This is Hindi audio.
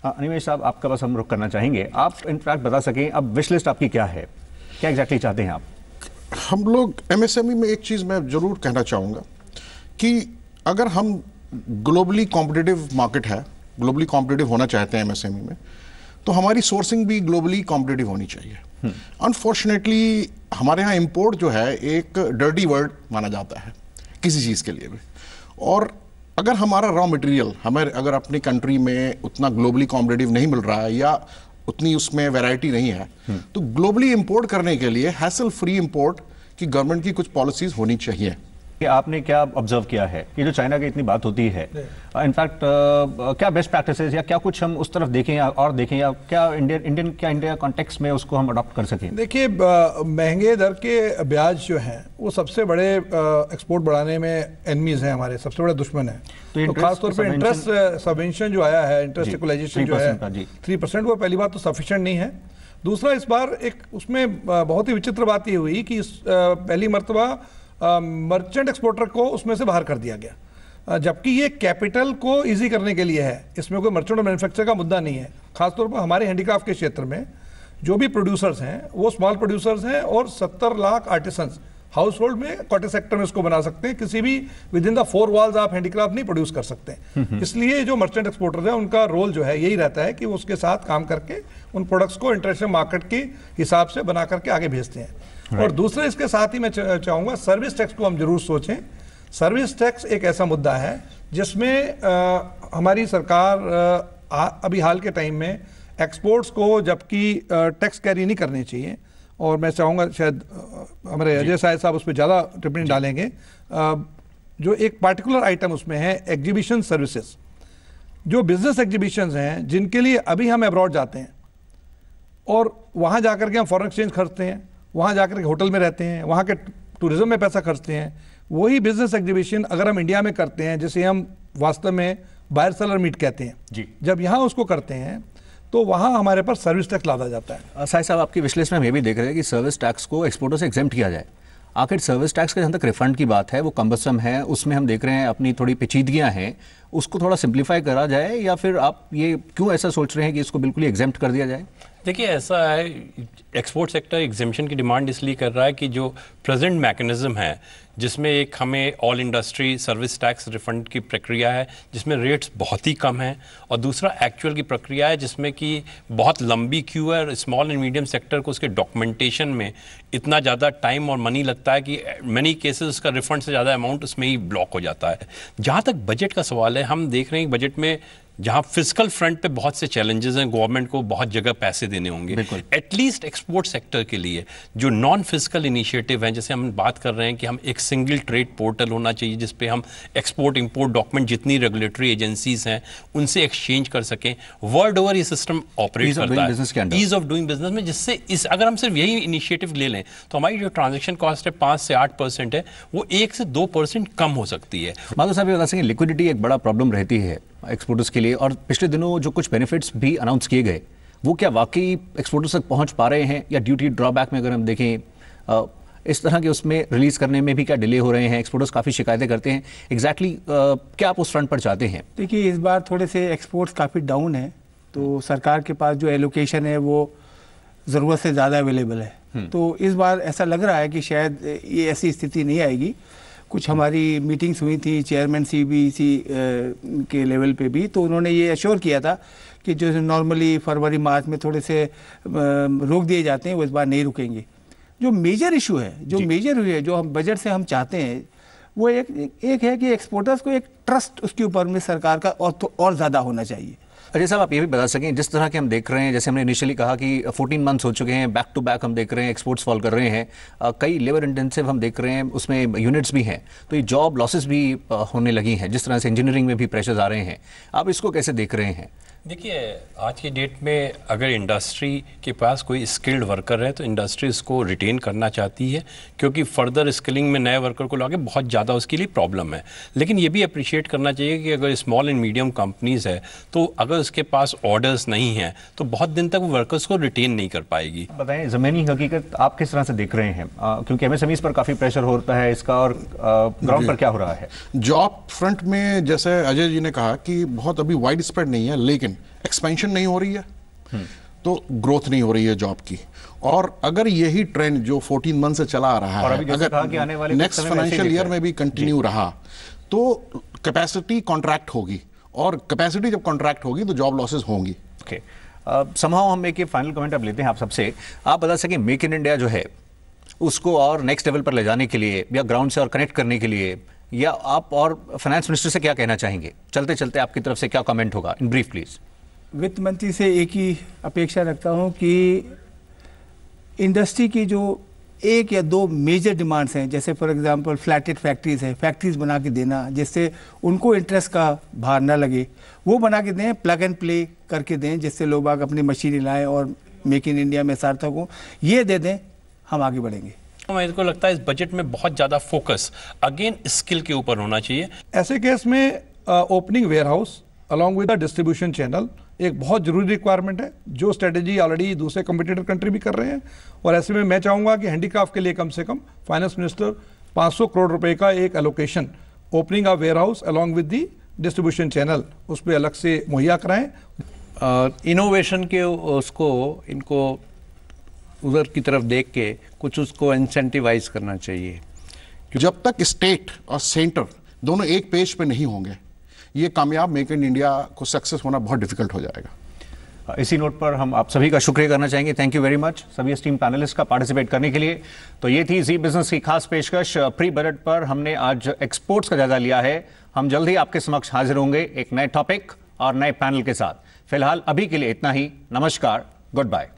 अनिमेश साहब, आपका पास हम रुक करना चाहेंगे। आप इनफैक्ट बता सकें अब विश लिस्ट आपकी क्या है, क्या एग्जैक्टली चाहते हैं आप? हम लोग एमएसएमई में एक चीज़ मैं ज़रूर कहना चाहूँगा कि अगर हम ग्लोबली कॉम्पिटिटिव मार्केट है, ग्लोबली कॉम्पिटिटिव होना चाहते हैं एमएसएमई में, तो हमारी सोर्सिंग भी ग्लोबली कॉम्पिटिटिव होनी चाहिए। अनफॉर्चुनेटली हमारे यहाँ इंपोर्ट जो है एक डर्टी वर्ड माना जाता है किसी चीज़ के लिए भी, और अगर हमारा रॉ मटेरियल हमें अगर अपनी कंट्री में उतना ग्लोबली कॉम्पिटिटिव नहीं मिल रहा है या उतनी उसमें वैरायटी नहीं है, तो ग्लोबली इंपोर्ट करने के लिए हैसल फ्री इंपोर्ट की गवर्नमेंट की कुछ पॉलिसीज होनी चाहिए। कि आपने क्या ऑब्जर्व किया है कि जो चाइना की इतनी बात होती है, इनफैक्ट क्या बेस्ट प्रैक्टिसेस या क्या कुछ हम उस तरफ देखें या देखें, या क्या इंडिया कॉन्टेक्स्ट में उसको हम अडॉप्ट कर सकें? देखिए, महंगे दर के ब्याज जो हैं वो सबसे बड़े एक्सपोर्ट बढ़ाने में एनमीज हैं, हमारे सबसे बड़े दुश्मन हैं। तो खासतौर पर इंटरेस्ट सबवेंशन जो आया है, इंटरेस्ट इक्वलाइजेशन जो है 3%, वो पहली बात तो सफिशिएंट नहीं है। दूसरा, इस बार एक उसमें बहुत ही विचित्र बात ये हुई कि पहली मरतबा मर्चेंट एक्सपोर्टर को उसमें से बाहर कर दिया गया, जबकि ये कैपिटल को इजी करने के लिए है। इसमें कोई मर्चेंट और मैन्युफैक्चर का मुद्दा नहीं है। खासतौर पर हमारे हैंडीक्राफ्ट के क्षेत्र में जो भी प्रोड्यूसर्स हैं वो स्मॉल प्रोड्यूसर्स हैं, और 70 लाख आर्टिसंस हाउस होल्ड में कॉटेज सेक्टर में इसको बना सकते हैं। किसी भी विद इन द 4 वॉल्स आप हैंडीक्राफ्ट नहीं प्रोड्यूस कर सकते। इसलिए जो मर्चेंट एक्सपोर्टर है उनका रोल जो है यही रहता है कि वो उसके साथ काम करके उन प्रोडक्ट्स को इंटरनेशनल मार्केट के हिसाब से बना करके आगे भेजते हैं। और दूसरे, इसके साथ ही मैं चाहूँगा सर्विस टैक्स को हम जरूर सोचें। सर्विस टैक्स एक ऐसा मुद्दा है जिसमें हमारी सरकार अभी हाल के टाइम में एक्सपोर्ट्स को जबकि टैक्स कैरी नहीं करनी चाहिए, और मैं चाहूँगा शायद हमारे अजय साहब उस पर ज़्यादा टिप्पणी डालेंगे। जो एक पार्टिकुलर आइटम उसमें है एग्जीबिशन सर्विसेज, जो बिजनेस एग्जीबिशंस हैं जिनके लिए अभी हम अब्रॉड जाते हैं और वहाँ जाकर के हम फॉरेन एक्सचेंज खर्चते हैं, वहाँ जाकर के होटल में रहते हैं, वहाँ के टूरिज्म में पैसा खर्चते हैं। वही बिजनेस एग्जीबिशन अगर हम इंडिया में करते हैं, जिसे हम वास्तव में बायर सेलर मीट कहते हैं जी, जब यहाँ उसको करते हैं तो वहाँ हमारे पास सर्विस टैक्स लादा जाता है। साहिब साहब, आपकी विश लिस्ट में हम ये भी देख रहे हैं कि सर्विस टैक्स को एक्सपोर्टर से एग्जेम्प्ट किया जाए। आखिर सर्विस टैक्स के जहाँ तक रिफंड की बात है वो कम्बसम है, उसमें हम देख रहे हैं अपनी थोड़ी पेचीदगियाँ हैं, उसको थोड़ा सिंप्लीफाई करा जाए, या फिर आप ये क्यों ऐसा सोच रहे हैं कि इसको बिल्कुल ही एग्जेम्प्ट कर दिया जाए? देखिए, ऐसा है, एक्सपोर्ट सेक्टर एग्जेम्पशन की डिमांड इसलिए कर रहा है कि जो प्रेजेंट मैकेनिज्म है जिसमें एक हमें all industry service tax refund की प्रक्रिया है जिसमें रेट्स बहुत ही कम हैं, और दूसरा एक्चुअल की प्रक्रिया है जिसमें कि बहुत लंबी क्यू है, और स्मॉल एंड मीडियम सेक्टर को उसके डॉक्यूमेंटेशन में इतना ज़्यादा टाइम और मनी लगता है कि मैनी केसेस उसका रिफंड से ज़्यादा अमाउंट उसमें ही ब्लॉक हो जाता है। जहाँ तक बजट का सवाल है, हम देख रहे हैं कि बजट में जहां फिजिकल फ्रंट पे बहुत से चैलेंजेस हैं, गवर्नमेंट को बहुत जगह पैसे देने होंगे, एटलीस्ट एक्सपोर्ट सेक्टर के लिए जो नॉन फिजिकल इनिशिएटिव हैं, जैसे हम बात कर रहे हैं कि हम एक सिंगल ट्रेड पोर्टल होना चाहिए जिस पे हम एक्सपोर्ट इंपोर्ट डॉक्यूमेंट जितनी रेगुलेटरी एजेंसीज हैं उनसे एक्सचेंज कर सकें। वर्ल्ड ओवर ये सिस्टम ऑपरेट करता है ईज ऑफ डूइंग बिजनेस में, जिससे इस अगर हम सिर्फ यही इनिशिएटिव ले लें तो हमारी जो ट्रांजेक्शन कॉस्ट है 5 से 8% है, वो 1 से 2% कम हो सकती है। माधव साहब, ये बता सकें लिक्विडिटी एक बड़ा प्रॉब्लम रहती है एक्सपोर्टर्स के लिए, और पिछले दिनों जो कुछ बेनिफिट्स भी अनाउंस किए गए वो क्या वाकई एक्सपोर्टर्स तक पहुंच पा रहे हैं, या ड्यूटी ड्रॉबैक में अगर हम देखें इस तरह के उसमें रिलीज करने में भी क्या डिले हो रहे हैं? एक्सपोर्टर्स काफ़ी शिकायतें करते हैं। एग्जैक्टली क्या आप उस फ्रंट पर चाहते हैं? देखिए, इस बार थोड़े से एक्सपोर्ट्स काफ़ी डाउन है, तो सरकार के पास जो एलोकेशन है वो ज़रूरत से ज़्यादा अवेलेबल है। तो इस बार ऐसा लग रहा है कि शायद ये ऐसी स्थिति नहीं आएगी। कुछ हमारी मीटिंग्स हुई थी चेयरमैन सीबीसी के लेवल पे भी, तो उन्होंने ये एश्योर किया था कि जो नॉर्मली फरवरी मार्च में थोड़े से रोक दिए जाते हैं वो इस बार नहीं रुकेंगे। जो मेजर इशू है, जो हम बजट से हम चाहते हैं वो एक है कि एक्सपोर्टर्स को एक ट्रस्ट उसके ऊपर में सरकार का और ज़्यादा होना चाहिए। अजय साहब, आप ये भी बता सकें, जिस तरह के हम देख रहे हैं, जैसे हमने इनिशियली कहा कि 14 मंथ्स हो चुके हैं, बैक टू बैक हम देख रहे हैं एक्सपोर्ट्स फॉल कर रहे हैं, कई लेबर इंटेंसिव हम देख रहे हैं, उसमें यूनिट्स भी हैं, तो ये जॉब लॉसेस भी होने लगी हैं, जिस तरह से इंजीनियरिंग में भी प्रेशर्स आ रहे हैं, आप इसको कैसे देख रहे हैं? देखिए, आज की डेट में अगर इंडस्ट्री के पास कोई स्किल्ड वर्कर है तो इंडस्ट्री इसको रिटेन करना चाहती है, क्योंकि फर्दर स्किलिंग में नए वर्कर को लाके बहुत ज़्यादा उसके लिए प्रॉब्लम है। लेकिन ये भी अप्रिशिएट करना चाहिए कि अगर स्मॉल एंड मीडियम कंपनीज़ है तो अगर उसके पास ऑर्डर्स नहीं हैं तो बहुत दिन तक वो वर्कर्स को रिटेन नहीं कर पाएगी। बताएं, ज़मीनी हकीकत आप किस तरह से देख रहे हैं, क्योंकि एमएसएमईज़ पर काफ़ी प्रेशर होता है इसका, और ग्राउंड पर क्या हो रहा है? जॉब फ्रंट में जैसे अजय जी ने कहा कि बहुत अभी वाइड स्प्रेड नहीं है, लेकिन एक्सपेंशन नहीं हो रही है तो ग्रोथ नहीं हो रही है जॉब की। और अगर यही ट्रेंड जो 14 मंथ से चला आ रहा है, अगर नेक्स्ट फाइनेंशियल ईयर में भी कंटिन्यू रहा तो कैपेसिटी कॉन्ट्रैक्ट होगी, और कैपेसिटी जब कॉन्ट्रैक्ट होगी तो जॉब लॉसेस होंगी। ओके, समहाउ हम एक फाइनल कमेंट अब लेते हैं आप सबसे। आप बता सकें मेक इन इंडिया जो है उसको और नेक्स्ट लेवल पर ले जाने के लिए या ग्राउंड से और कनेक्ट करने के लिए, या आप और फाइनेंस मिनिस्टर से क्या कहना चाहेंगे? चलते चलते आपकी तरफ से क्या कमेंट होगा इन ब्रीफ प्लीज। वित्त मंत्री से एक ही अपेक्षा रखता हूं कि इंडस्ट्री की जो एक या दो मेजर डिमांड्स हैं, जैसे फॉर एग्जांपल फ्लैटेड फैक्ट्रीज है, फैक्ट्रीज बना के देना जिससे उनको इंटरेस्ट का भार ना लगे, वो बना के दें, प्लग एंड प्ले करके दें जिससे लोग आगे अपनी मशीनें लाएं और मेक इन इंडिया में सार्थक हो, ये दे दें, हम आगे बढ़ेंगे। मेरे को लगता है इस बजट में बहुत ज़्यादा फोकस अगेन स्किल के ऊपर होना चाहिए। ऐसे केस में opening warehouse along with the distribution channel एक बहुत जरूरी रिक्वायरमेंट है, जो स्ट्रेटेजी ऑलरेडी दूसरे कम्पिटिटर कंट्री भी कर रहे हैं। और ऐसे में मैं चाहूँगा कि हैंडीक्राफ्ट के लिए कम से कम फाइनेंस मिनिस्टर 500 करोड़ रुपए का एक allocation opening of warehouse along with the distribution channel उस पर अलग से मुहैया कराएं। इनोवेशन के उसको इनको उधर की तरफ देख के कुछ उसको इंसेंटिवाइज करना चाहिए। जब तक स्टेट और सेंटर दोनों एक पेज पे नहीं होंगे, ये कामयाब मेक इन इंडिया को सक्सेस होना बहुत डिफिकल्ट हो जाएगा। इसी नोट पर हम आप सभी का शुक्रिया करना चाहेंगे। थैंक यू वेरी मच सभी एस्टीम पैनलिस्ट का पार्टिसिपेट करने के लिए। तो ये थी जी बिजनेस की खास पेशकश। प्री बजट पर हमने आज एक्सपोर्ट्स का जायजा लिया है। हम जल्द ही आपके समक्ष हाजिर होंगे एक नए टॉपिक और नए पैनल के साथ। फिलहाल अभी के लिए इतना ही। नमस्कार, गुड बाय।